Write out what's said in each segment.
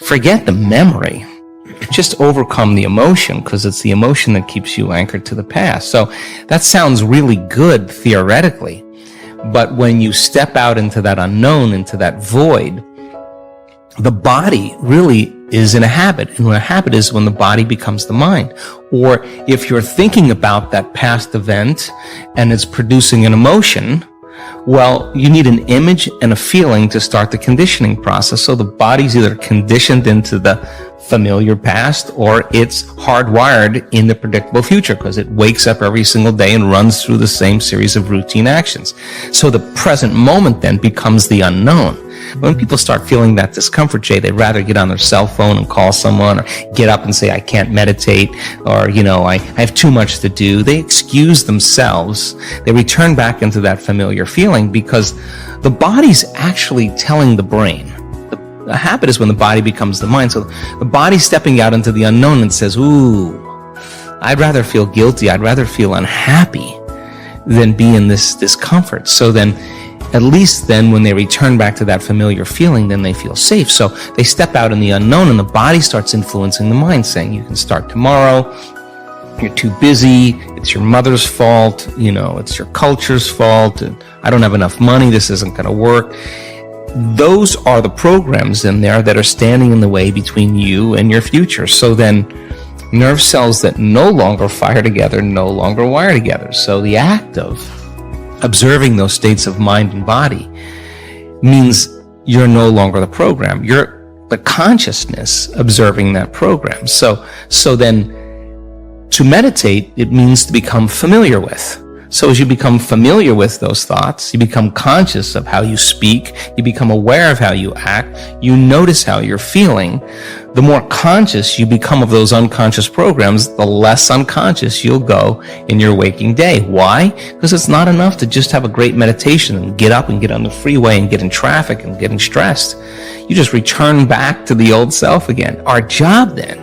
forget the memory. Just overcome the emotion, because it's the emotion that keeps you anchored to the past. So that sounds really good theoretically, but when you step out into that unknown, into that void, the body really is in a habit. And what a habit is when the body becomes the mind. Or if you're thinking about that past event and it's producing an emotion, well, you need an image and a feeling to start the conditioning process. So the body's either conditioned into the familiar past, or it's hardwired in the predictable future, because it wakes up every single day and runs through the same series of routine actions. So the present moment then becomes the unknown. When people start feeling that discomfort, Jay, they'd rather get on their cell phone and call someone, or get up and say, I can't meditate, or, I have too much to do. They excuse themselves. They return back into that familiar feeling, because the body's actually telling the brain. The habit is when the body becomes the mind. So the body's stepping out into the unknown and says, ooh, I'd rather feel guilty, I'd rather feel unhappy than be in this discomfort. So then, at least then when they return back to that familiar feeling, then they feel safe. So they step out in the unknown, and the body starts influencing the mind, saying, you can start tomorrow, you're too busy, it's your mother's fault, it's your culture's fault, and I don't have enough money, this isn't going to work. Those are the programs in there that are standing in the way between you and your future. So then nerve cells that no longer fire together no longer wire together. So the act of observing those states of mind and body means you're no longer the program. You're the consciousness observing that program. So then to meditate, it means to become familiar with. So as you become familiar with those thoughts, you become conscious of how you speak, you become aware of how you act, you notice how you're feeling. The more conscious you become of those unconscious programs, the less unconscious you'll go in your waking day. Why? Because it's not enough to just have a great meditation and get up and get on the freeway and get in traffic and getting stressed. You just return back to the old self again. Our job then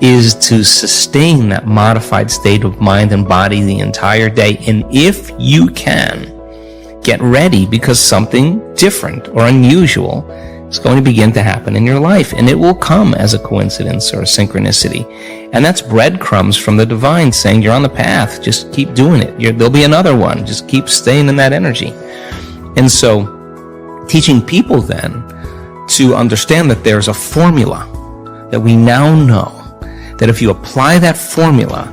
is to sustain that modified state of mind and body the entire day. And if you can, get ready, because something different or unusual is going to begin to happen in your life. And it will come as a coincidence or a synchronicity. And that's breadcrumbs from the divine saying, you're on the path, just keep doing it. There'll be another one, just keep staying in that energy. And so teaching people then to understand that there's a formula that we now know, that if you apply that formula,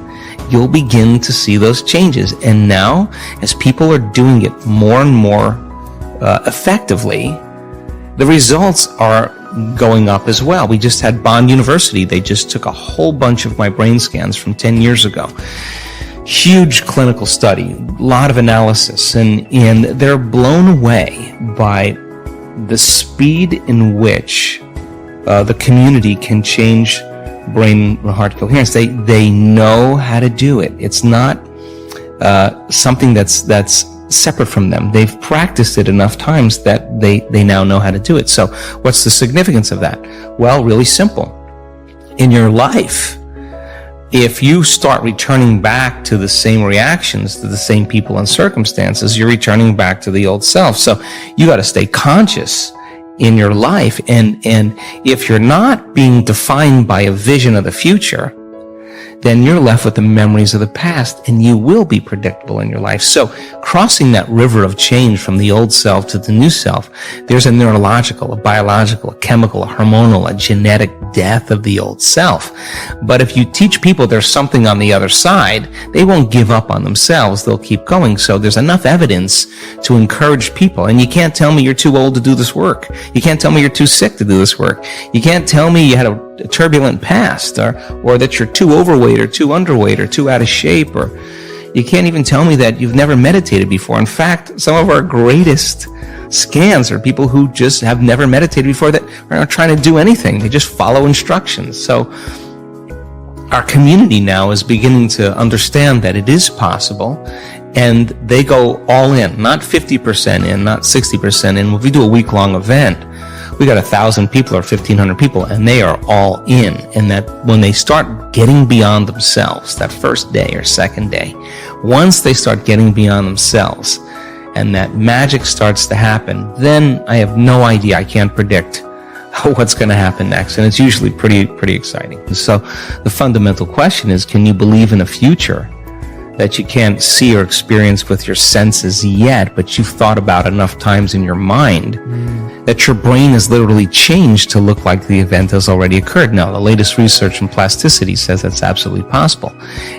you'll begin to see those changes. And now, as people are doing it more and more effectively, the results are going up as well. We just had Bond University. They just took a whole bunch of my brain scans from 10 years ago. Huge clinical study, a lot of analysis, and they're blown away by the speed in which the community can change brain and heart coherence. They know how to do it. It's not something that's separate from them. They've practiced it enough times that they now know how to do it. So what's the significance of that? Well, really simple. In your life, if you start returning back to the same reactions, to the same people and circumstances, you're returning back to the old self. So you got to stay conscious in your life. And if you're not being defined by a vision of the future, then you're left with the memories of the past, and you will be predictable in your life. So crossing that river of change from the old self to the new self, there's a neurological, a biological, a chemical, a hormonal, a genetic death of the old self. But if you teach people there's something on the other side, they won't give up on themselves. They'll keep going. So there's enough evidence to encourage people. And you can't tell me you're too old to do this work. You can't tell me you're too sick to do this work. You can't tell me you had a turbulent past, or that you're too overweight or too underweight or too out of shape, or you can't even tell me that you've never meditated before. In fact, some of our greatest scans are people who just have never meditated before, that are not trying to do anything. They just follow instructions. So our community now is beginning to understand that it is possible, and they go all in, not 50% in, not 60% in. If we do a week-long event, we got 1,000 people or 1,500 people, and they are all in. And that when they start getting beyond themselves, that first day or second day, once they start getting beyond themselves and that magic starts to happen, then I have no idea, I can't predict what's going to happen next. And it's usually pretty exciting. And so the fundamental question is, can you believe in a future that you can't see or experience with your senses yet, but you've thought about enough times in your mind that your brain has literally changed to look like the event has already occurred? Now, the latest research in plasticity says that's absolutely possible.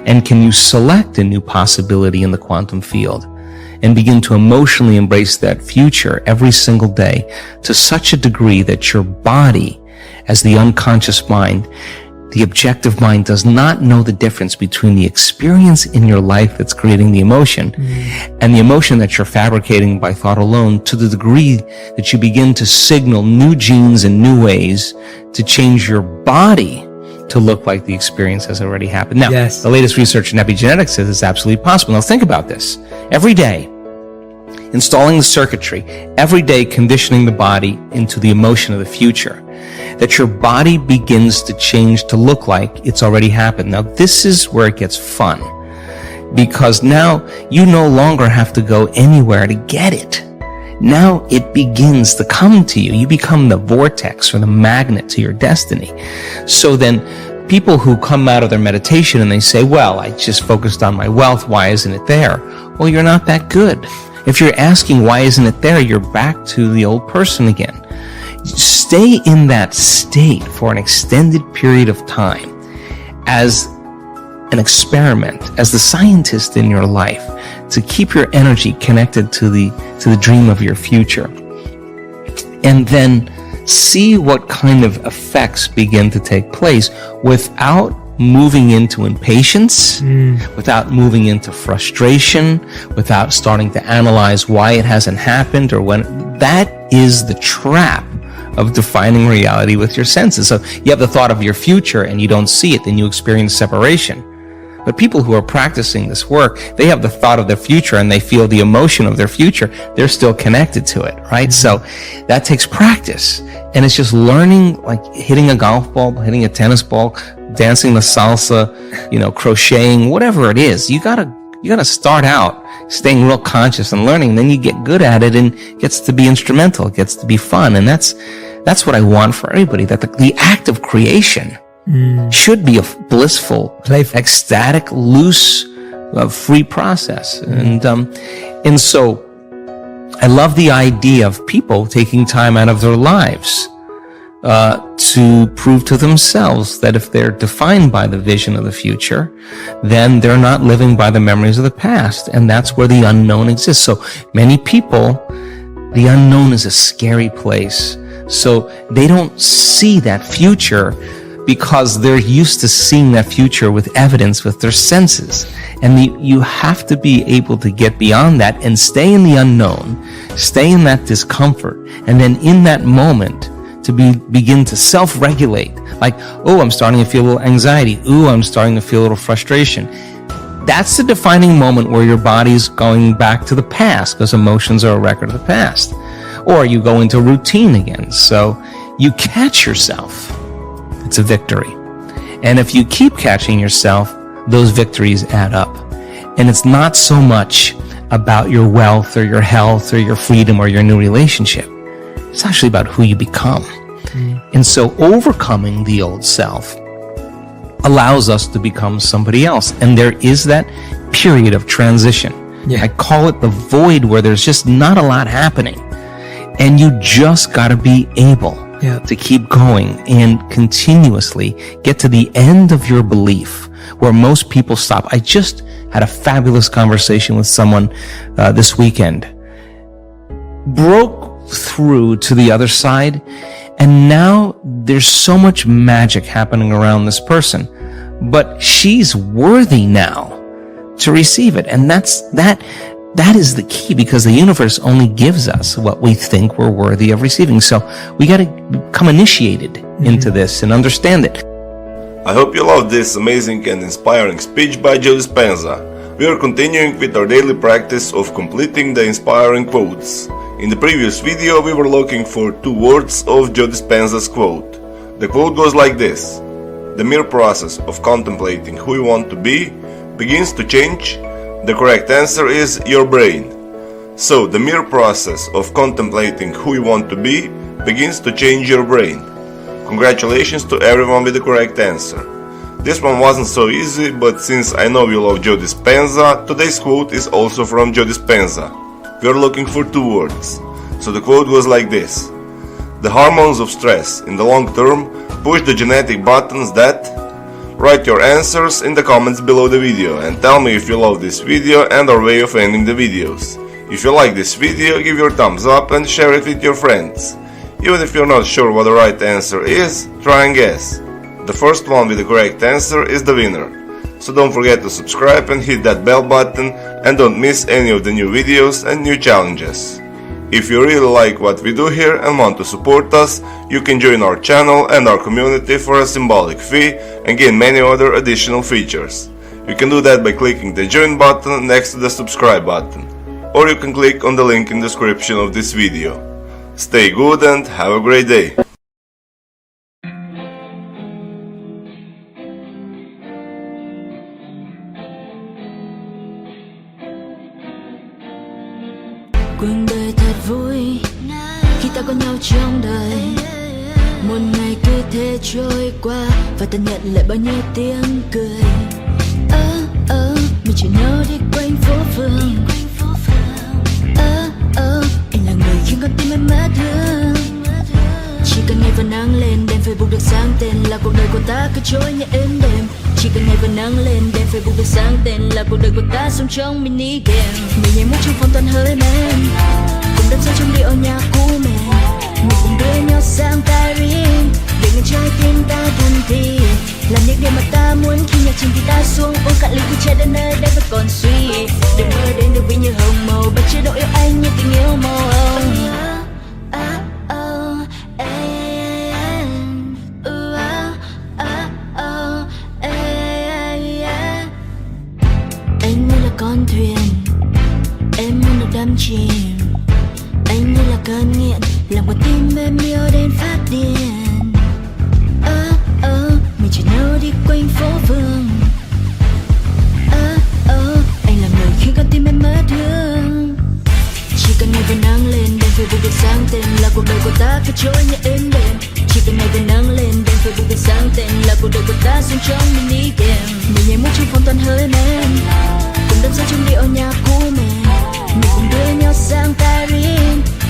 And can you select a new possibility in the quantum field and begin to emotionally embrace that future every single day to such a degree that your body, as the unconscious mind, the objective mind, does not know the difference between the experience in your life that's creating the emotion and the emotion that you're fabricating by thought alone, to the degree that you begin to signal new genes and new ways to change your body to look like the experience has already happened. Now, the latest research in epigenetics says it's absolutely possible. Now, think about this. Every day, installing the circuitry, every day conditioning the body into the emotion of the future, that your body begins to change to look like it's already happened. Now, this is where it gets fun, because now you no longer have to go anywhere to get it. Now it begins to come to you. You become the vortex or the magnet to your destiny. So then people who come out of their meditation and they say, well, I just focused on my wealth, why isn't it there? Well, you're not that good. If you're asking why isn't it there, you're back to the old person again. Stay in that state for an extended period of time as an experiment, as the scientist in your life, to keep your energy connected to the dream of your future. And then see what kind of effects begin to take place without moving into impatience, without moving into frustration, without starting to analyze why it hasn't happened or when. That is the trap of defining reality with your senses. So you have the thought of your future and you don't see it, then you experience separation. But people who are practicing this work, they have the thought of their future and they feel the emotion of their future. They're still connected to it, right? So that takes practice. And it's just learning, like hitting a golf ball, hitting a tennis ball, dancing the salsa, crocheting, whatever it is. You gotta start out staying real conscious and learning. Then you get good at it and it gets to be instrumental. It gets to be fun. And that's what I want for everybody, that the act of creation should be a blissful, playful, ecstatic, loose, free process. And so I love the idea of people taking time out of their lives to prove to themselves that if they're defined by the vision of the future, then they're not living by the memories of the past. And that's where the unknown exists. So many people, the unknown is a scary place. So they don't see that future because they're used to seeing that future with evidence with their senses. And you have to be able to get beyond that and stay in the unknown, stay in that discomfort, and then in that moment to begin to self-regulate. Like, oh, I'm starting to feel a little anxiety. Ooh, I'm starting to feel a little frustration. That's the defining moment where your body's going back to the past, because emotions are a record of the past. Or you go into routine again. So you catch yourself. It's a victory. And if you keep catching yourself, those victories add up. And it's not so much about your wealth or your health or your freedom or your new relationship. It's actually about who you become. And so overcoming the old self allows us to become somebody else. And there is that period of transition. I call it the void, where there's just not a lot happening. And you just got to be able to keep going and continuously get to the end of your belief, where most people stop. I just had a fabulous conversation with someone this weekend. Broke through to the other side, and now there's so much magic happening around this person, but she's worthy now to receive it. And that is the key, because the universe only gives us what we think we're worthy of receiving. So we got to become initiated into this and understand it. I hope you loved this amazing and inspiring speech by Joe Dispenza. We are continuing with our daily practice of completing the inspiring quotes. In the previous video, we were looking for 2 words of Joe Dispenza's quote. The quote goes like this: "The mere process of contemplating who you want to be begins to change. The correct answer is your brain." So, the mere process of contemplating who you want to be begins to change your brain. Congratulations to everyone with the correct answer. This one wasn't so easy, but since I know you love Joe Dispenza, today's quote is also from Joe Dispenza. We are looking for two words. So the quote goes like this: "The hormones of stress in the long term push the genetic buttons that..." Write your answers in the comments below the video and tell me if you love this video and our way of ending the videos. If you like this video, give your thumbs up and share it with your friends. Even if you're not sure what the right answer is, try and guess. The first one with the correct answer is the winner. So don't forget to subscribe and hit that bell button and don't miss any of the new videos and new challenges. If you really like what we do here and want to support us, you can join our channel and our community for a symbolic fee and gain many other additional features. You can do that by clicking the join button next to the subscribe button, or you can click on the link in the description of this video. Stay good and have a great day! Cuộc đời thật vui khi ta có nhau trong đời. Một ngày cứ thế trôi qua và ta nhận lại bao nhiêu tiếng cười. Mình chỉ nhau đi quanh phố phường. Anh là người khiến con tim em mất thương. Chỉ cần ngày và nắng lên, đèn Facebook được sáng tên là cuộc đời của ta cứ trôi như êm đềm. Chỉ cần ngày và nắng lên, đèn Facebook được sáng tên là cuộc đời của ta sống trong mini game. Mình nhảy múa trong phòng toàn hơi men, cùng đắm say trong điệu nhạc cũ mềm. Mình cùng đưa nhau sang Paris, để ngân trái tim ta thân thì làm những điều mà ta muốn khi nhạc trình thì ta xuống uống cạn ly khi trái đến nơi đây vẫn còn suy. Đừng mơ đến được vì như hồng màu, bất chế độ yêu anh như tình yêu màu hồng. Con thuyền em muốn được đắm chìm, anh như là cơn nghiện làm con tim em yêu đến phát điên. Mình chỉ nhau đi quanh phố phường. Anh là người khiến con tim em mất hương. Chỉ cần ngày và nắng lên, đèn Facebook được sáng tên là cuộc đời của ta cứ trôi như êm đềm. Chỉ cần ngày và nắng lên, đèn Facebook được sáng tên là cuộc đời của ta sống trong mini game. Mình nhảy múa trong phòng toàn hơi men, cùng đắm say trong điệu nhạc cũ mềm. Mình cùng đưa nhau sang Paris,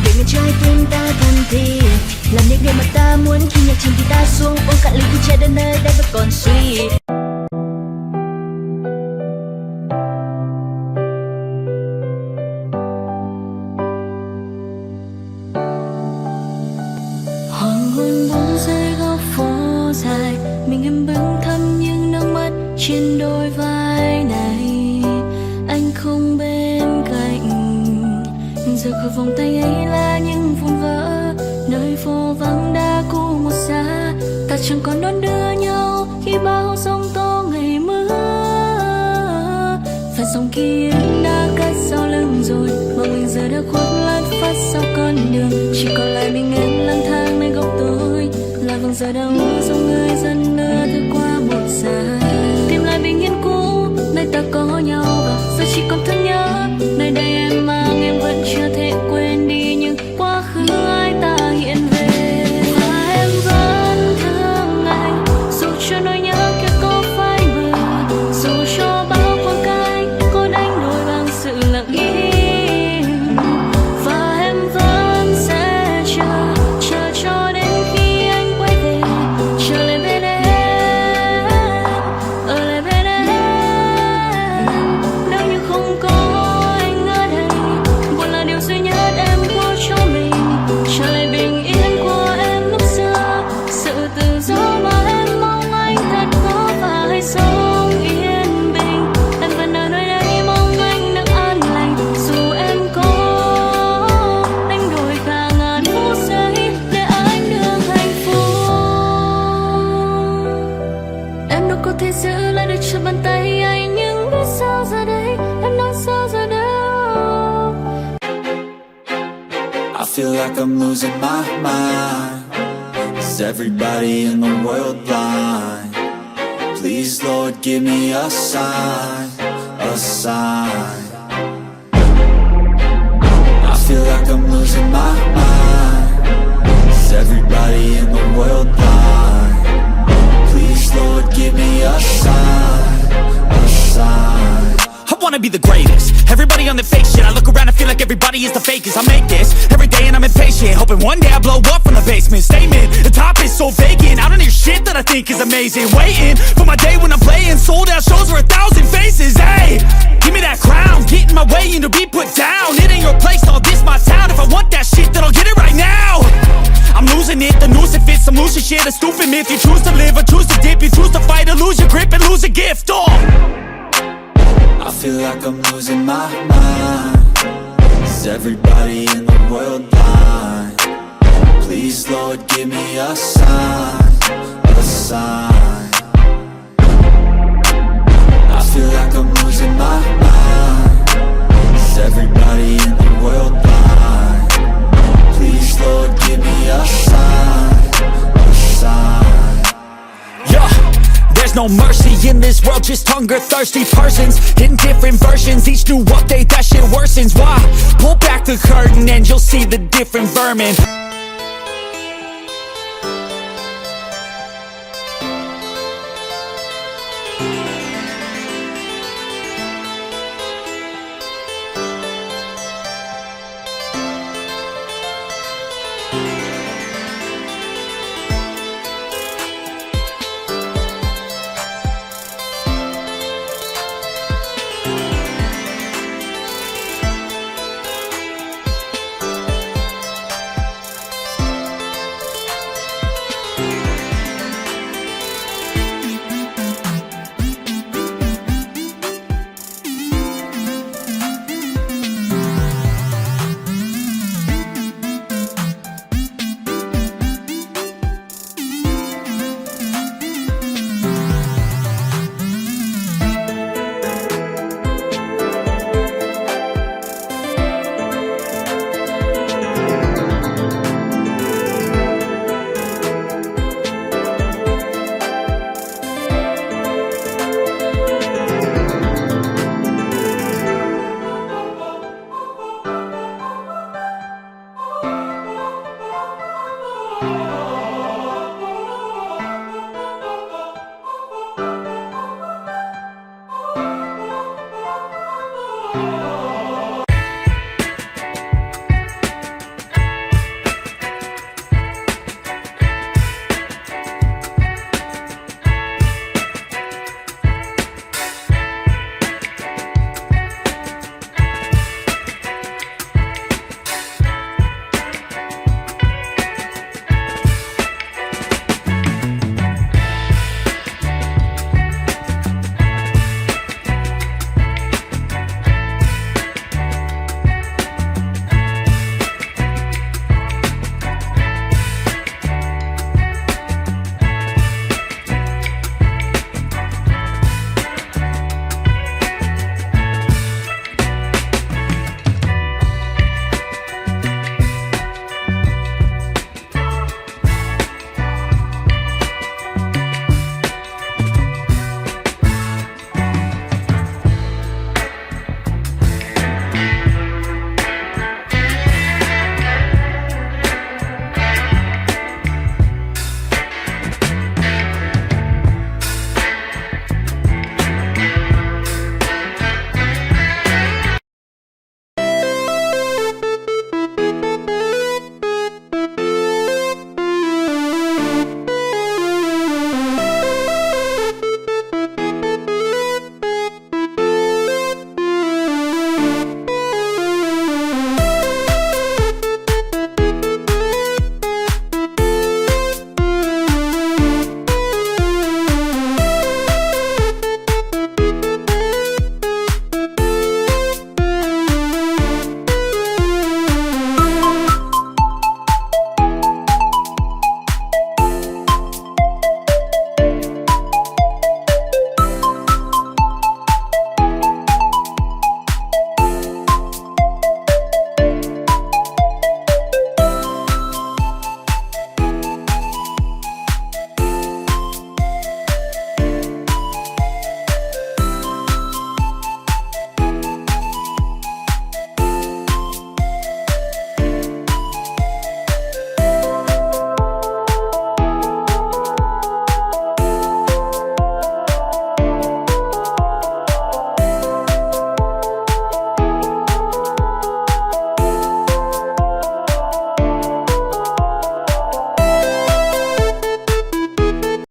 để ngân trái tim ta thân thì làm những điều mà ta muốn khi nhạc trình thì ta xuống uống cạn ly khi trái đến nơi đây vẫn còn suy. Hoàng hôn buông rơi góc phố dài, mình em bâng thăm những nước mắt trên đôi vai này. Anh không bên cạnh, giờ khỏi vòng tay ấy là những vụn vỡ, nơi phố vắng đã cũ một xa. Ta chẳng còn đón đưa nhau khi bao giông tố ngày mưa. Và dòng ký ức đã cất sau lưng rồi, mà mình giờ đã khuất lát phát sau con đường. Chỉ còn lại mình em lang thang nơi góc tối, là vầng giờ đang dòng người dần lưa thức qua một giờ. Tìm lại bình yên cũ nơi ta có nhau và giờ chỉ còn thương nhớ. Nơi đây em mang em vẫn chưa thể quên đi những quá khứ ai ta hiện về. Và em vẫn thương anh dù cho nỗi nhớ kia có phai mờ, dù cho bao khoảng cách có đánh đổi bằng sự lặng im. Và em vẫn sẽ chờ cho đến khi anh quay về, trở lại bên em, ở lại bên em. Nếu như không có anh ở đây, buồn là điều duy nhất em có cho mình. Trở lại bình yên của em lúc xưa, sự tự do mà em mong anh thật có và hãy sống yên bình. Em vẫn ở nơi đây mong anh được an lành, dù em có đánh đổi cả ngàn phút giây để anh được hạnh phúc. Em đâu có thể giữ lại được trong bàn tay anh, nhưng biết sao giờ đây, em nói sao giờ đây. I feel like I'm losing my mind. Is everybody in the world blind? Please Lord give me a sign, a sign. I feel like I'm losing my mind. Is Is everybody in the world blind? Please, Lord, give me a sign, a sign. I wanna be the greatest. Everybody on the fake shit. I look around and feel like everybody is the fakest. I make this every day and I'm impatient, hoping one day I blow up from the basement. Statement, the top is so vacant. I don't hear shit that I think is amazing. Waiting for my day when I'm playing sold out shows for 1,000 faces. Hey, give me that crown, get in my way and to be put down. It ain't your place, all this my town. If I want that shit, then I'll get it right now. I'm losing it, the noose it fits. I'm losing shit, a stupid myth. You choose to live or choose to dip. You choose to fight or lose your grip and lose a gift. I feel like I'm losing my mind. Is everybody in the world blind? Please, Lord, give me a sign, a sign. I feel like I'm losing my mind. Is everybody in the world blind? Please, Lord, give me a sign, a sign. Yeah. There's no mercy in this world, just hunger-thirsty persons in different versions. Each new update, that shit worsens. Why? Pull back the curtain and you'll see the different vermin.